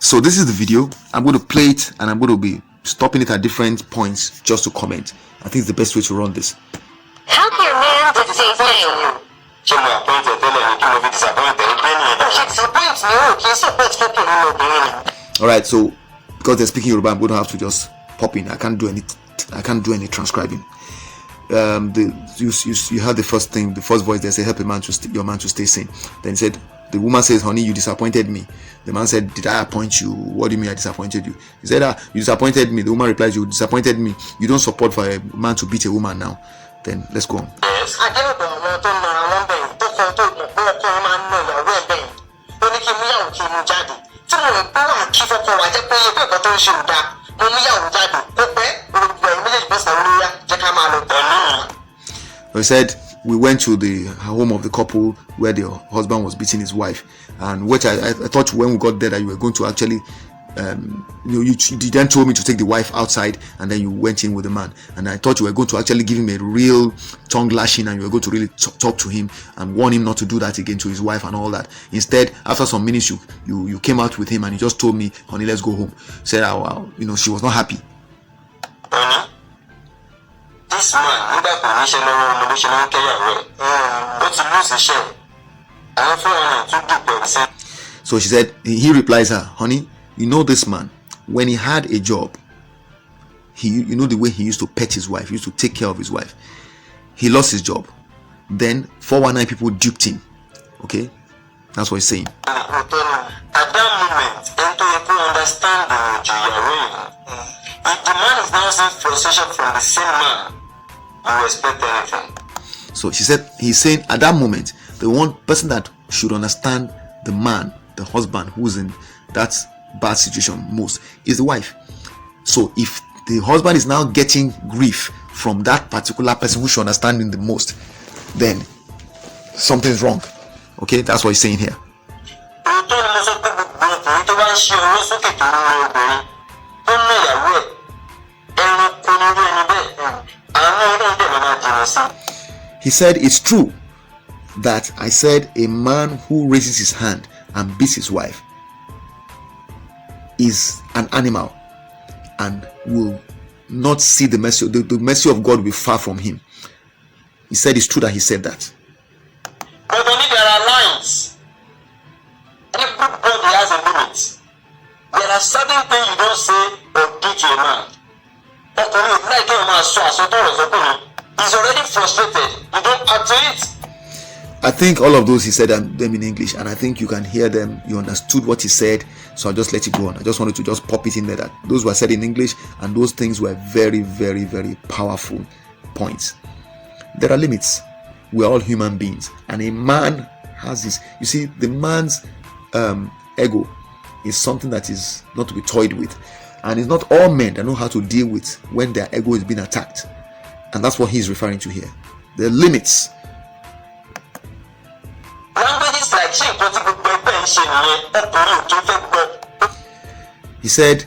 So this is the video. I'm going to play it and I'm going to be stopping it at different points just to comment. I think it's the best way to run this. Help your man to disappoint. Alright, so because they're speaking Yoruba, I'm going to have to just pop in. I can't do any transcribing. You heard the first thing, the first voice. They say, help your man to stay sane. Then he said, the woman says, honey, you disappointed me. The man said, did I appoint you? What do you mean I disappointed you? He said, you disappointed me. The woman replies, you disappointed me. You don't support for a man to beat a woman now. Then let's go on. Yes. He said, we went to the home of the couple where the husband was beating his wife, and which I thought when we got there that you were going to actually you then told me to take the wife outside, and then you went in with the man, and I thought you were going to actually give him a real tongue lashing, and you were going to really talk to him and warn him not to do that again to his wife and all that. Instead, after some minutes, you came out with him and you just told me, honey, let's go home. Said, she was not happy. This man, so she said, he replies her, honey, you know this man, when he had a job, you know the way he used to pet his wife, he used to take care of his wife. He lost his job. Then 419 people duped him. Okay, that's what he's saying. At that moment, people understand if the man is now seeing frustration from the same man, you expect anything. So she said, he's saying at that moment, the one person that should understand the man, the husband who's in that bad situation most is the wife. So if the husband is now getting grief from that particular person who should understand him the most, then something's wrong. Okay, that's what he's saying here. He said, it's true that I said a man who raises his hand and beats his wife is an animal and will not see the mercy. The mercy of God will be far from him. He said it's true that he said that. But only there are lines. Everybody has a limit. There are certain things you don't say or do to a man. He's already frustrated. You don't add to it. I think all of those he said them in English, and I think you can hear them. You understood what he said, so I'll just let it go on. I just wanted to just pop it in there that those were said in English, and those things were very, very, very powerful points. There are limits. We're all human beings, and a man has this. You see, the man's ego is something that is not to be toyed with, and it's not all men that know how to deal with when their ego is being attacked, and that's what he's referring to here. There are limits. He said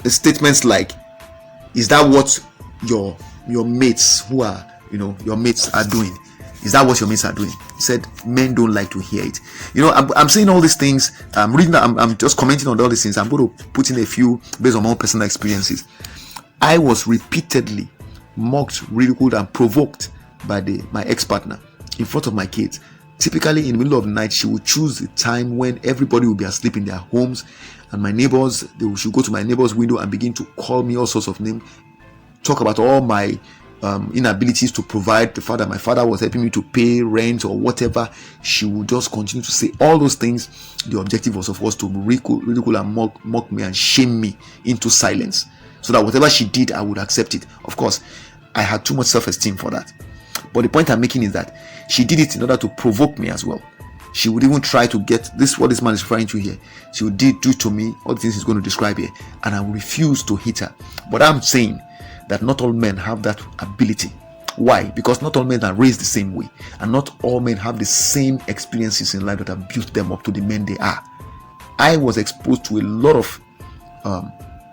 statements like, is that what your mates who are, your mates are doing? Is that what your mates are doing? He said men don't like to hear it. I'm saying all these things. I'm just commenting on all these things. I'm going to put in a few based on my own personal experiences. I was repeatedly mocked, ridiculed, and provoked by my ex-partner in front of my kids. Typically in the middle of the night, she would choose the time when everybody would be asleep in their homes, and my neighbors, they should go to my neighbor's window and begin to call me all sorts of names, talk about all my inabilities to provide, the fact that my father was helping me to pay rent or whatever. She would just continue to say all those things. The objective was, of course, to ridicule and mock me and shame me into silence, so that whatever she did, I would accept it. Of course, I had too much self-esteem for that. But the point I'm making is that she did it in order to provoke me as well. She would even try to get this, what this man is referring to here. She would do to me all the things he's going to describe here, and I would refuse to hit her. But I'm saying that not all men have that ability. Why? Because not all men are raised the same way, and not all men have the same experiences in life that have built them up to the men they are. I was exposed to a lot of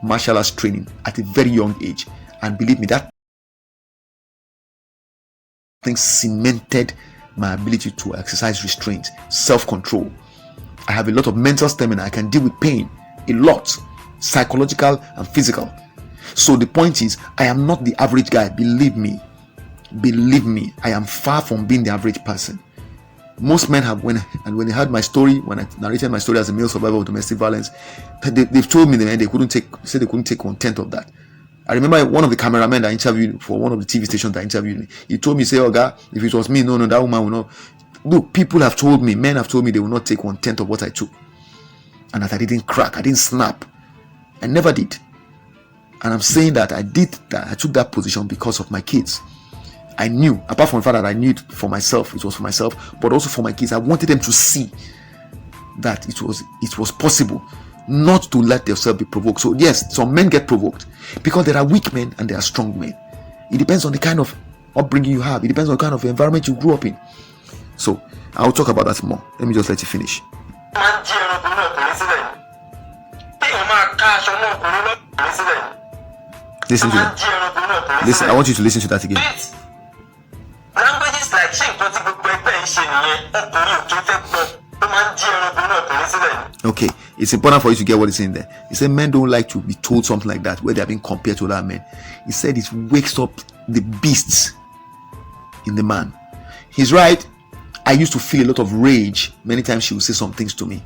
martial arts training at a very young age, and believe me, that thing cemented my ability to exercise restraint, self-control. I have a lot of mental stamina. I can deal with pain a lot, psychological and physical. So the point is, I am not the average guy. Believe me, I am far from being the average person. Most men have, when they heard my story, when I narrated my story as a male survivor of domestic violence, they've told me they couldn't take content of that. I remember one of the cameramen that interviewed for one of the TV stations that interviewed me. He told me, say, "Oh God, if it was me, no, that woman will not." Look, people have told me, men have told me they will not take content of what I took, and that I didn't crack, I didn't snap, I never did. And I'm saying that I took that position because of my kids. I knew, apart from the fact that I knew it for myself, it was for myself, but also for my kids. I wanted them to see that it was possible not to let themselves be provoked. So yes, some men get provoked because there are weak men and there are strong men. It depends on the kind of upbringing you have. It depends on the kind of environment you grew up in. So I'll talk about that more. Let me just let you finish. Listen to that. Listen, I want you to listen to that again. Languages like okay, it's important for you to get what he's saying there. He said men don't like to be told something like that where they are being compared to other men. He said it wakes up the beasts in the man. He's right. I used to feel a lot of rage many times. She would say some things to me,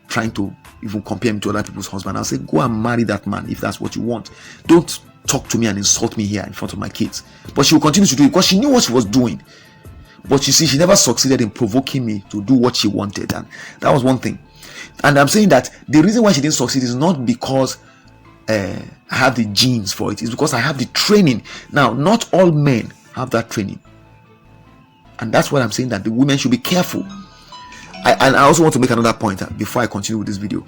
trying to even compare me to other people's husband. I'll say, go and marry that man if that's what you want. Don't talk to me and insult me here in front of my kids. But she will continue to do it because she knew what she was doing. But you see, she never succeeded in provoking me to do what she wanted, and that was one thing. And I'm saying that the reason why she didn't succeed is not because I have the genes for it. It's because I have the training. Now, not all men have that training, and that's what I'm saying, that the women should be careful. And I also want to make another point before I continue with this video.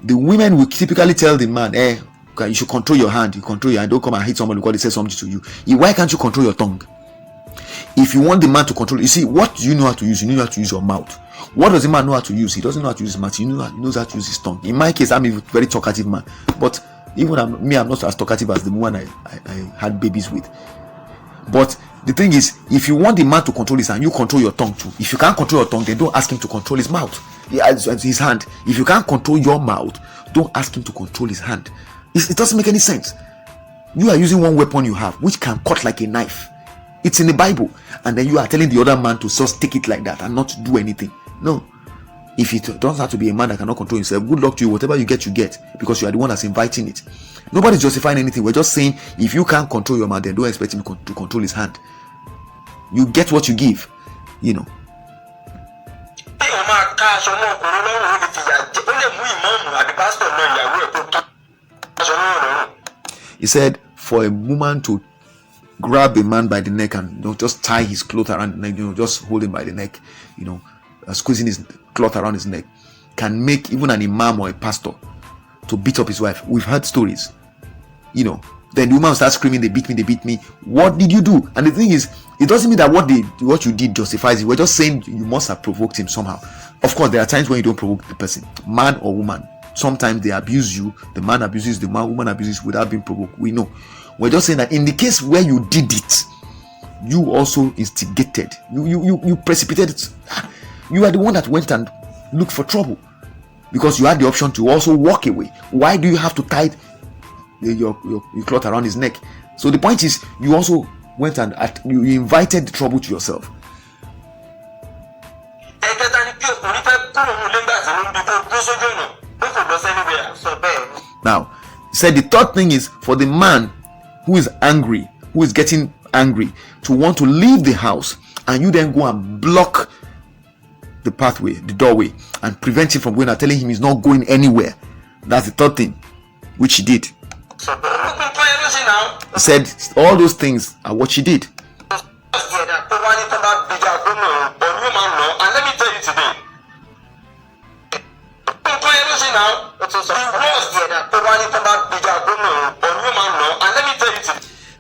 The women will typically tell the man, you should control your hand. You control your hand. Don't come and hit somebody because they say something to you. Why can't you control your tongue? If you want the man to control, you see, what do you know how to use? You know how to use your mouth. What does the man know how to use? He doesn't know how to use his mouth. He knows how to use his tongue. In my case, I'm a very talkative man. But even I'm not as talkative as the woman I had babies with. But the thing is, if you want the man to control his hand, you control your tongue too. If you can't control your tongue, then don't ask him to control his mouth. His hand. If you can't control your mouth, don't ask him to control his hand. It doesn't make any sense. You are using one weapon you have, which can cut like a knife. It's in the Bible, and then you are telling the other man to just take it like that and not do anything. No. If it doesn't have to be a man that cannot control himself, good luck to you. Whatever you get, because you are the one that's inviting it. Nobody's justifying anything. We're just saying, if you can't control your man, then don't expect him to control his hand. You get what you give, you know. He said, for a woman to grab a man by the neck and just tie his cloth around the neck, just hold him by the neck, squeezing his cloth around his neck, can make even an imam or a pastor to beat up his wife. We've heard stories, then the woman starts screaming, they beat me. What did you do? And the thing is, it doesn't mean that what you did justifies it. We're just saying you must have provoked him somehow. Of course, there are times when you don't provoke the person, man or woman. Sometimes they abuse you, the man abuses the man, woman abuses without being provoked. We know. We're just saying that in the case where you did it, you also instigated, you precipitated it. You are the one that went and looked for trouble because you had the option to also walk away. Why do you have to tie your cloth around his neck? So the point is, you also went and you invited the trouble to yourself. Now, said the third thing is for the man who is angry, who is getting angry, to want to leave the house, and you then go and block the pathway, the doorway, and prevent him from going and telling him he's not going anywhere. That's the third thing, which she did. He said all those things are what she did.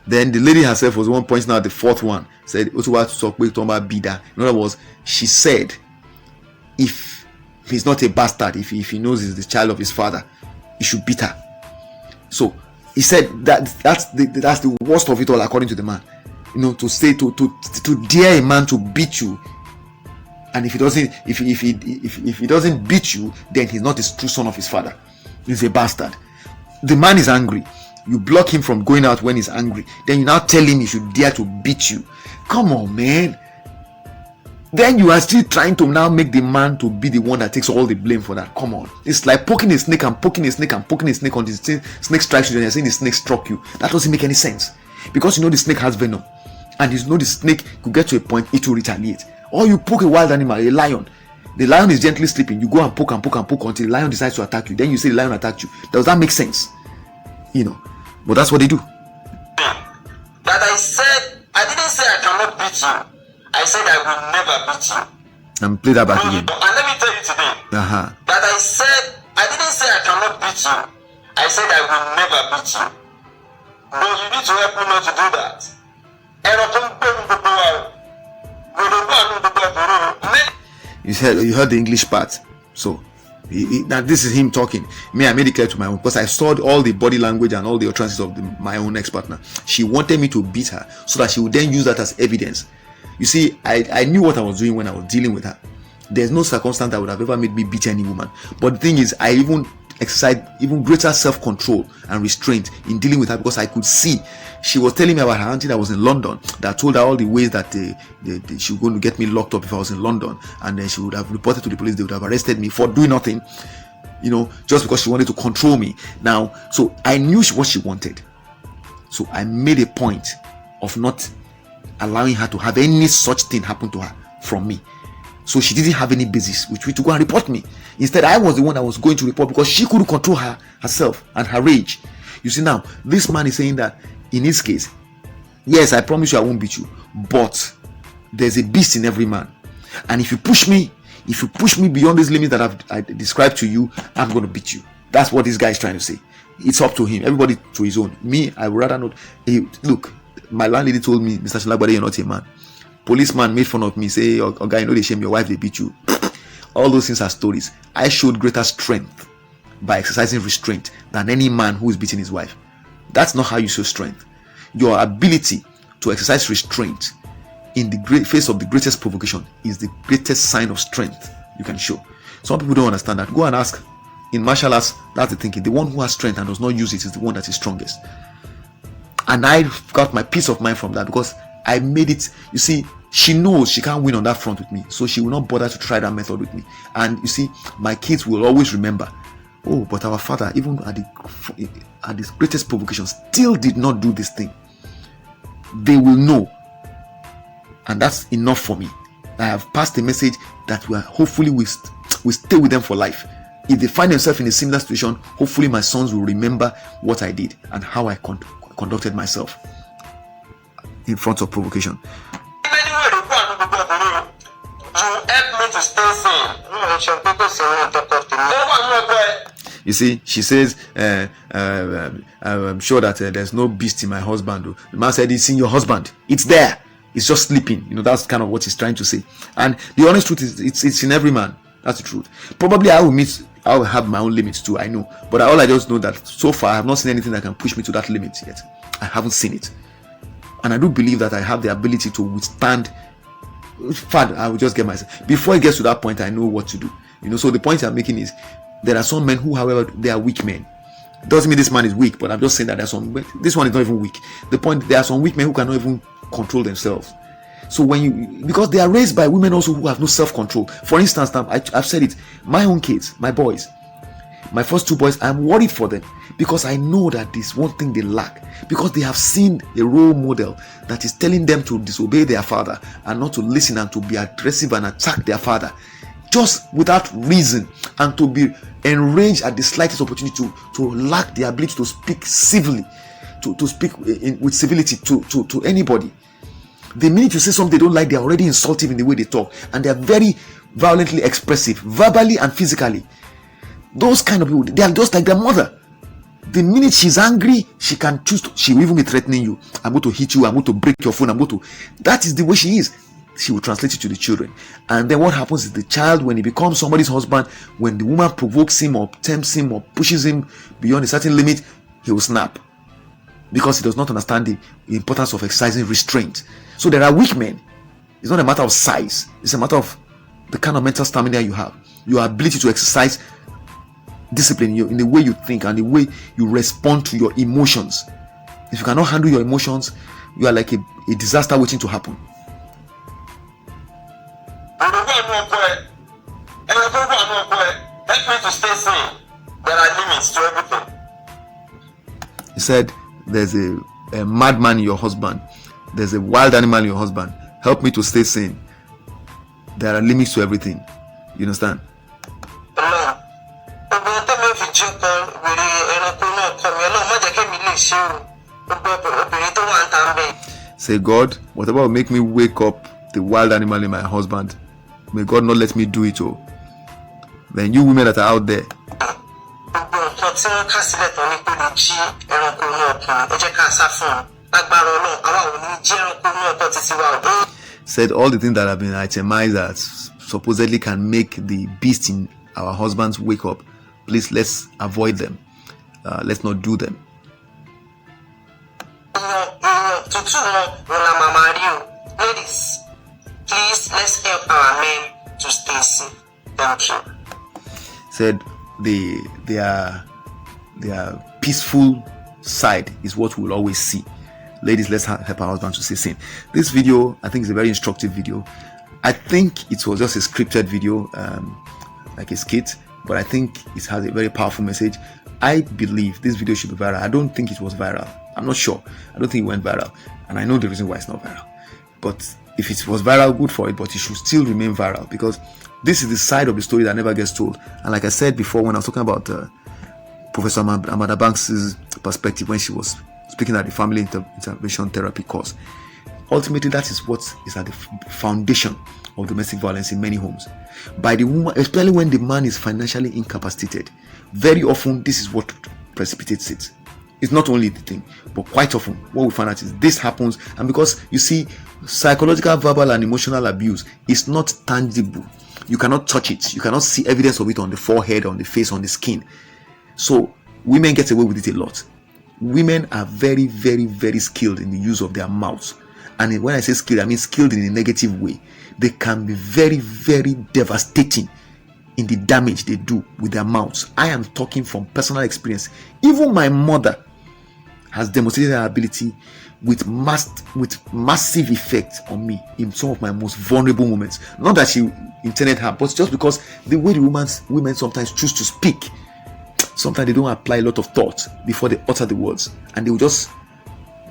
Then the lady herself was the one pointing out the fourth one. Said, in other words, she said, if he's not a bastard, if he knows he's the child of his father, he should beat her. So he said that's the worst of it all, according to the man. To say to dare a man to beat you, and if he doesn't beat you, then he's not the true son of his father. He's a bastard. The man is angry. You block him from going out when he's angry. Then you now tell him he should dare to beat you. Come on, man. Then you are still trying to now make the man to be the one that takes all the blame for that. Come on. It's like poking a snake and poking a snake and poking a snake until the snake strikes you and you're saying the snake struck you. That doesn't make any sense. Because you know the snake has venom. And you know the snake could get to a point it will retaliate. Or you poke a wild animal, a lion. The lion is gently sleeping. You go and poke and poke and poke until the lion decides to attack you. Then you say the lion attacked you. Does that make sense? You know. But that's what they do. That I didn't say I cannot beat you. I said I will never beat you. And play that back again. And let me tell you today. That I didn't say I cannot beat you. I said I will never beat you. No, you need to help me not to do that. You heard the English part. So now this is him talking. I made it clear to my own, because I saw all the body language and all the utterances of my own ex-partner. She wanted me to beat her so that she would then use that as evidence. You see, I knew what I was doing when I was dealing with her. There's no circumstance that would have ever made me beat any woman. But the thing is, I even exercised even greater self-control and restraint in dealing with her, because I could see she was telling me about her auntie that was in London, that told her all the ways that she was going to get me locked up if I was in London, and then she would have reported to the police. They would have arrested me for doing nothing, you know, just because she wanted to control me. Now, so I knew what she wanted, so I made a point of not allowing her to have any such thing happen to her from me. So she didn't have any basis which to go and report me. Instead, I was the one that was going to report, because she couldn't control herself and her rage. You see, now this man is saying that in his case, yes, I promise you I won't beat you, but there's a beast in every man, and if you push me beyond this limit that I described to you, I'm going to beat you. That's what this guy is trying to say. It's up to him. Everybody to his own. Me, I would rather not. Look, my landlady told me, Mr. Solagbade, you're not a man. Policeman made fun of me, say, oh guy, you know they shame your wife, they beat you. All those things are stories. I showed greater strength by exercising restraint than any man who is beating his wife. That's not how you show strength. Your ability to exercise restraint in the great face of the greatest provocation is the greatest sign of strength you can show. Some people don't understand that. Go and ask. In martial arts, that's the thinking. The one who has strength and does not use it is the one that is strongest. And I got my peace of mind from that, because I made it. You see, she knows she can't win on that front with me, so she will not bother to try that method with me. And you see, my kids will always remember, oh, but our father, even at the greatest provocation, still did not do this thing. They will know, and that's enough for me. I have passed the message that we are hopefully we stay with them for life. If they find themselves in a similar situation, hopefully my sons will remember what I did and how I conducted myself in front of provocation. You see, she says, I'm sure that there's no beast in my husband. The man said, it's in your husband. It's there. It's just sleeping. You know, that's kind of what he's trying to say. And the honest truth is, it's in every man. That's the truth. Probably I will have my own limits too, I know. But all I just know that so far I have not seen anything that can push me to that limit yet. I haven't seen it. And I do believe that I have the ability to withstand. In fact, I will just get myself. Before it gets to that point, I know what to do. You know, so the point I'm making is, there are some men who, however, they are weak men. Doesn't mean this man is weak, but I'm just saying that there's some. This one is not even weak. The point, there are some weak men who cannot even control themselves. So because they are raised by women also who have no self-control. For instance, I've said it. My own kids, my boys, my first two boys, I'm worried for them, because I know that this one thing they lack, because they have seen a role model that is telling them to disobey their father and not to listen and to be aggressive and attack their father just without reason, and to be enraged at the slightest opportunity to lack the ability to speak civilly, to speak with civility to anybody. The minute you say something they don't like, they're already insultive in the way they talk, and they're very violently expressive, verbally and physically. Those kind of people, they are just like their mother. The minute she's angry, she can choose to, she will even be threatening you. I'm going to hit you, I'm going to break your phone, that is the way she is. She will translate it to the children. And then what happens is, the child, when he becomes somebody's husband, when the woman provokes him or tempts him or pushes him beyond a certain limit, he will snap, because he does not understand the importance of exercising restraint. So there are weak men. It's not a matter of size, it's a matter of the kind of mental stamina you have, your ability to exercise discipline in the way you think and the way you respond to your emotions. If you cannot handle your emotions, you are like a disaster waiting to happen. Help me to stay sane. There are limits to everything. He said, there's a madman in your husband. There's a wild animal in your husband. Help me to stay sane. There are limits to everything. You understand? Say, God, whatever will make me wake up the wild animal in my husband, may God not let me do it. Oh, then you women that are out there, said all the things that have been itemized that supposedly can make the beast in our husbands wake up, please let's avoid them. Let's not do them. Ladies, please let's help our men to stay safe. Thank you. Said their peaceful side is what we'll always see. Ladies, let's help our husbands to stay sane. This video, I think, is a very instructive video. I think it was just a scripted video, like a skit, but I think it has a very powerful message. I believe this video should be viral. I don't think it was viral. I'm not sure. I don't think it went viral, and I know the reason why it's not viral. But if it was viral, good for it, but it should still remain viral, because this is the side of the story that never gets told. And like I said before, when I was talking about Professor Amanda Banks' perspective when she was speaking at the family intervention therapy course, ultimately that is what is at the foundation of domestic violence in many homes. By the woman, especially when the man is financially incapacitated, very often this is what precipitates it. It's not only the thing, but quite often what we find out is this happens, and because you see, psychological, verbal, and emotional abuse is not tangible. You cannot touch it. You cannot see evidence of it on the forehead, on the face, on the skin. So women get away with it a lot. Women are very, very, very skilled in the use of their mouths. And when I say skilled, I mean skilled in a negative way. They can be very, very devastating in the damage they do with their mouths. I am talking from personal experience. Even my mother has demonstrated her ability with massive effect on me in some of my most vulnerable moments. Not that she intended harm, but just because the way the women sometimes choose to speak, sometimes they don't apply a lot of thought before they utter the words, and they will just,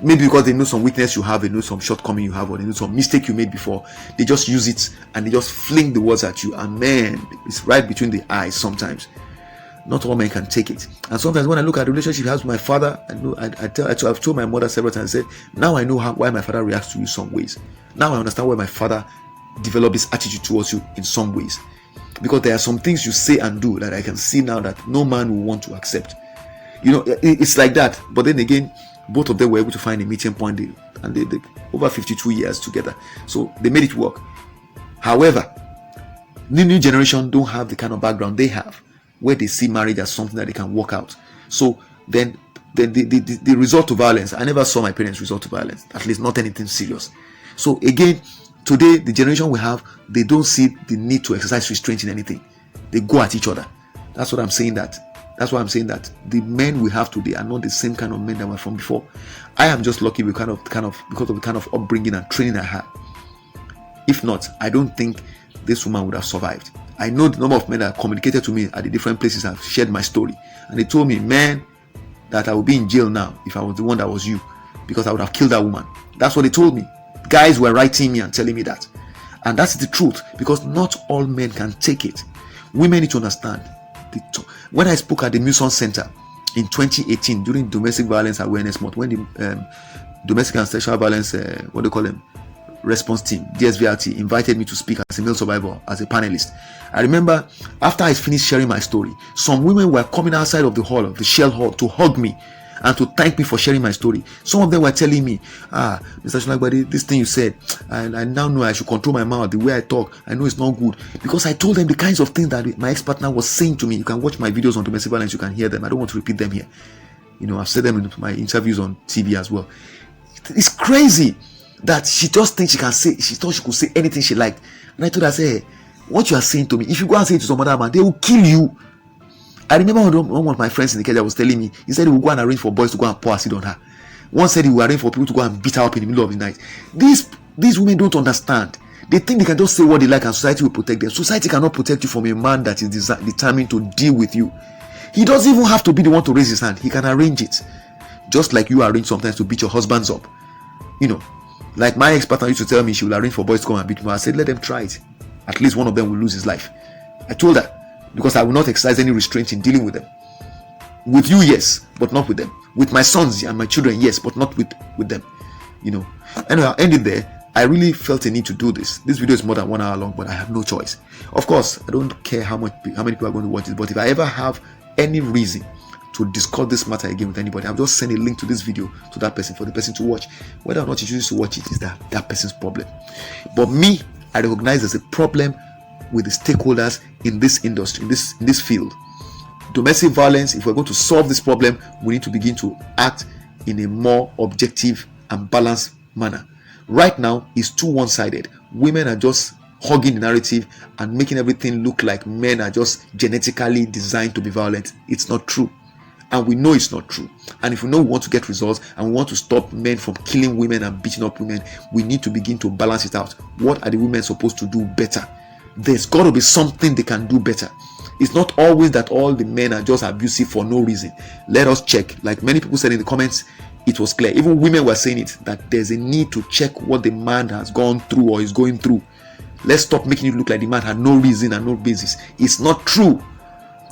maybe because they know some weakness you have, they know some shortcoming you have, or they know some mistake you made before, they just use it and they just fling the words at you, and man, it's right between the eyes sometimes. Not all men can take it. And sometimes when I look at the relationship he has with my father, I've told my mother several times, I said, now I know why my father reacts to you some ways. Now I understand why my father developed this attitude towards you in some ways. Because there are some things you say and do that I can see now that no man will want to accept. You know, it's like that. But then again, both of them were able to find a meeting point, and they over 52 years together. So they made it work. However, the new generation don't have the kind of background they have, where they see marriage as something that they can work out. So then the result to violence, I never saw my parents resort to violence, at least not anything serious. So again, today the generation we have, they don't see the need to exercise restraint in anything. They go at each other. That's why I'm saying that the men we have today are not the same kind of men that were from before. I am just lucky because of the kind of upbringing and training I had. If not, I don't think this woman would have survived. I know the number of men that communicated to me at the different places have shared my story, and they told me, man, that I would be in jail now if I was the one that was you, because I would have killed that woman. That's what they told me. Guys were writing me and telling me that, and that's the truth, because not all men can take it. Women need to understand. When I spoke at the Muson Center in 2018 during Domestic Violence Awareness Month, when the Domestic and Sexual Violence response team, DSVRT, invited me to speak as a male survivor, as a panelist. I remember after I finished sharing my story, some women were coming outside of the hall, of the Shell Hall, to hug me and to thank me for sharing my story. Some of them were telling me, Mr. Solagbade, this thing you said, I now know I should control my mouth, the way I talk, I know it's not good, because I told them the kinds of things that my ex-partner was saying to me. You can watch my videos on domestic violence, you can hear them. I don't want to repeat them here. You know, I've said them in my interviews on TV as well. It's crazy that she just thinks she thought she could say anything she liked. And I told her, say, what you are saying to me, if you go and say it to some other man, they will kill you. I remember one of my friends in the Kenya was telling me, he said he would go and arrange for boys to go and pour acid on her. One said he would arrange for people to go and beat her up in the middle of the night. These women don't understand. They think they can just say what they like and society will protect them. Society cannot protect you from a man that is determined to deal with you. He doesn't even have to be the one to raise his hand. He can arrange it. Just like you arrange sometimes to beat your husbands up. You know, like my ex-partner used to tell me she will arrange for boys to come and beat me. I said, let them try it. At least one of them will lose his life. I told her, because I will not exercise any restraint in dealing with them. With you, yes, but not with them. With my sons and my children, yes, but not with them. You know. Anyway, I'll end it there. I really felt a need to do this. This video is more than 1 hour long, but I have no choice. Of course, I don't care how many people are going to watch it, but if I ever have any reason to discuss this matter again with anybody, I'll just send a link to this video to that person for the person to watch. Whether or not he chooses to watch it is that person's problem. But me, I recognize there's a problem with the stakeholders in this industry, in this field. Domestic violence, if we're going to solve this problem, we need to begin to act in a more objective and balanced manner. Right now, it's too one-sided. Women are just hogging the narrative and making everything look like men are just genetically designed to be violent. It's not true. And we know it's not true. And if we know we want to get results and we want to stop men from killing women and beating up women, we need to begin to balance it out. What are the women supposed to do better? There's got to be something they can do better. It's not always that all the men are just abusive for no reason. Let us check. Like many people said in the comments, it was clear. Even women were saying it, that there's a need to check what the man has gone through or is going through. Let's stop making it look like the man had no reason and no basis. It's not true.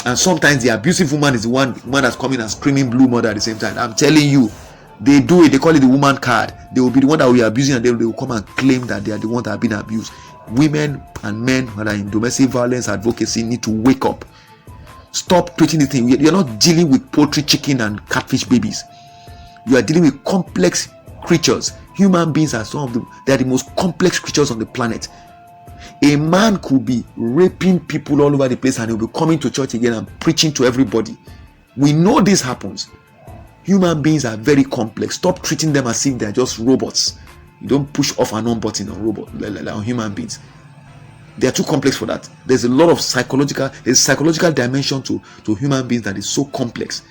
And sometimes the abusive woman is the one that's coming and screaming blue mother at the same time. I'm telling you, they do it. They call it the woman card. They will be the one that will be abusing, and they will come and claim that they are the one that have been abused. Women and men that are in domestic violence advocacy need to wake up. Stop treating the thing. You're not dealing with poultry, chicken, and catfish babies. You are dealing with complex creatures. Human beings are they are the most complex creatures on the planet. A man could be raping people all over the place and he'll be coming to church again and preaching to everybody. We know this happens. Human beings are very complex. Stop treating them as if they're just robots. You don't push off and on button on human beings. They are too complex for that. There's a lot of psychological dimension to human beings that is so complex.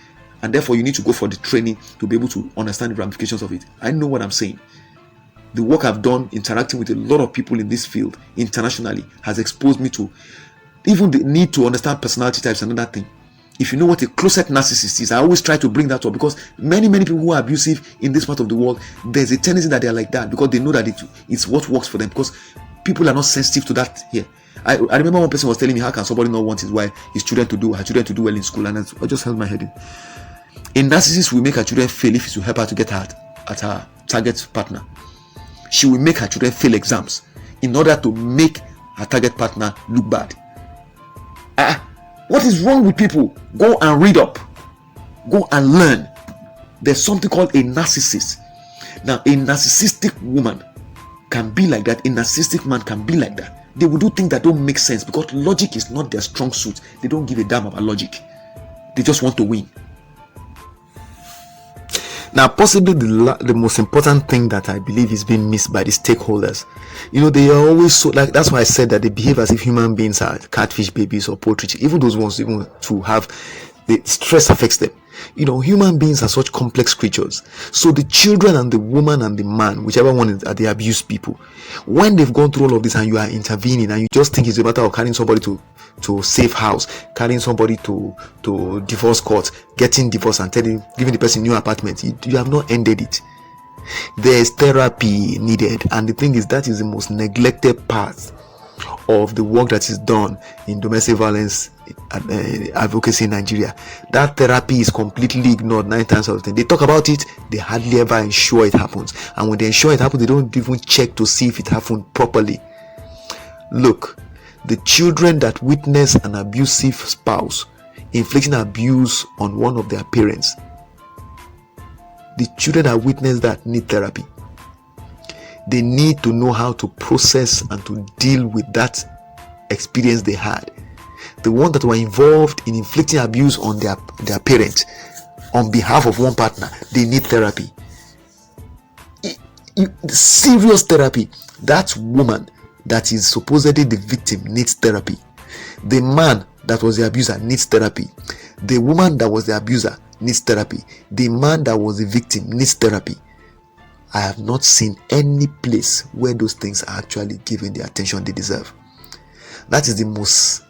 And therefore, you need to go for the training to be able to understand the ramifications of it. I know what I'm saying. The work I've done interacting with a lot of people in this field internationally has exposed me to even the need to understand personality types, another thing. If you know what a closet narcissist is, I always try to bring that up, because many people who are abusive in this part of the world, there's a tendency that they're like that because they know that it's what works for them, because people are not sensitive to that here. I remember one person was telling me, how can somebody not want her children to do well in school? And I just held my head in. A narcissist will make her children fail if it's to help her to get at her target partner. She will make her children fail exams in order to make her target partner look bad. What is wrong with people? Go and read up. Go and learn. There's something called a narcissist. Now, a narcissistic woman can be like that. A narcissistic man can be like that. They will do things that don't make sense because logic is not their strong suit. They don't give a damn about logic. They just want to win. Now, possibly the most important thing that I believe is being missed by the stakeholders, they are always so, like, that's why I said that they behave as if human beings are catfish babies or poultry. Even those ones, even to have the stress affects them. Human beings are such complex creatures. So the children and the woman and the man, whichever one are the abused people, when they've gone through all of this and you are intervening and you just think it's a matter of carrying somebody to safe house, carrying somebody to divorce court, getting divorced and giving the person new apartment, you have not ended it. There's therapy needed, and the thing is that is the most neglected part of the work that is done in domestic violence advocacy in Nigeria. That therapy is completely ignored 9 times out of 10. They talk about it, they hardly ever ensure it happens, and when they ensure it happens, they don't even check to see if it happened properly. Look, the children that witness an abusive spouse inflicting abuse on one of their parents, the children that witness that need therapy. They need to know how to process and to deal with that experience they had. The ones that were involved in inflicting abuse on their parent on behalf of one partner, they need therapy. Serious therapy. That woman that is supposedly the victim needs therapy. The man that was the abuser needs therapy. The woman that was the abuser needs therapy. The man that was the victim needs therapy. I have not seen any place where those things are actually given the attention they deserve. That is the most,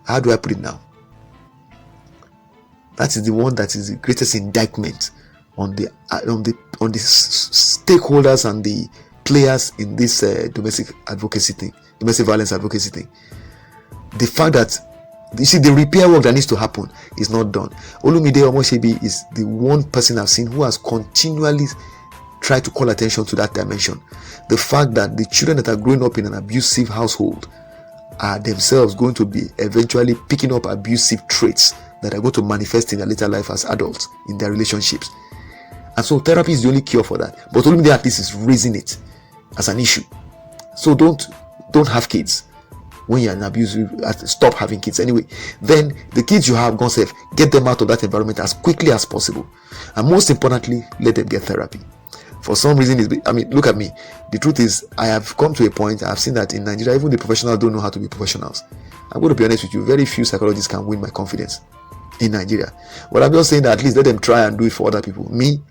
how do I put it now? That is the one that is the greatest indictment on the stakeholders and the players in this domestic violence advocacy thing. The fact that, you see, the repair work that needs to happen is not done. Olumide Omoshebi is the one person I've seen who has continually tried to call attention to that dimension. The fact that the children that are growing up in an abusive household are themselves going to be eventually picking up abusive traits that are going to manifest in their later life as adults in their relationships. And so therapy is the only cure for that. But Olumide at least is raising it as an issue. So don't have kids when you're an abusive. Stop having kids anyway. Then the kids you have, gone safe, get them out of that environment as quickly as possible, and most importantly, let them get therapy. For some reason, look at me. The truth is, I have come to a point, I have seen that in Nigeria, even the professionals don't know how to be professionals. I'm going to be honest with you, very few psychologists can win my confidence in Nigeria. But I'm just saying that at least let them try and do it for other people. Me,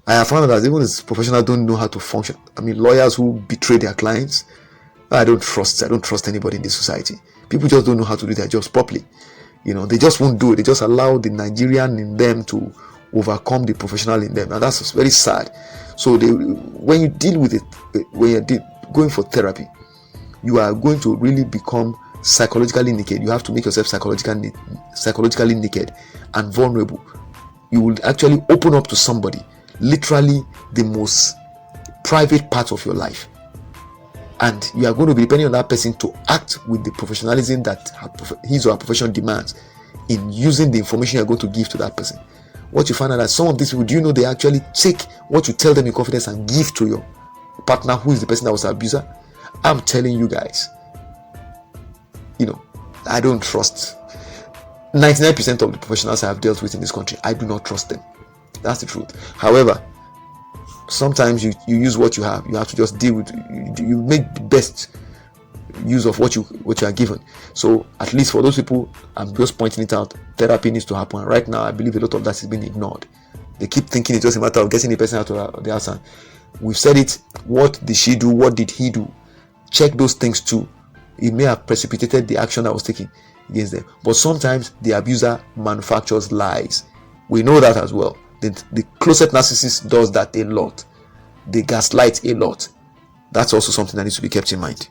I have found that even as professionals don't know how to function. Lawyers who betray their clients, I don't trust anybody in this society. People just don't know how to do their jobs properly. They just won't do it. They just allow the Nigerian in them to overcome the professional in them, and that's very sad. So when you deal with it, when you're going for therapy, you are going to really become psychologically naked. You have to make yourself psychologically naked and vulnerable. You will actually open up to somebody, literally the most private part of your life, and you are going to be depending on that person to act with the professionalism that his or her profession demands in using the information you're going to give to that person. What you find out that some of these people, do you know, they actually take what you tell them in confidence and give to your partner who is the person that was the abuser? I'm telling you guys, I don't trust 99% of the professionals I have dealt with in this country. I do not trust them. That's the truth. However, sometimes you use what you have. You have to just deal with, you make the best use of what you are given. So at least for those people, I'm just pointing it out, therapy needs to happen. Right now, I believe a lot of that is being ignored. They keep thinking it's just a matter of getting the person out of the house. And we've said it. What did she do? What did he do? Check those things too. It may have precipitated the action that was taken against them. But sometimes the abuser manufactures lies. We know that as well. The closet narcissist does that a lot. They gaslight a lot. That's also something that needs to be kept in mind.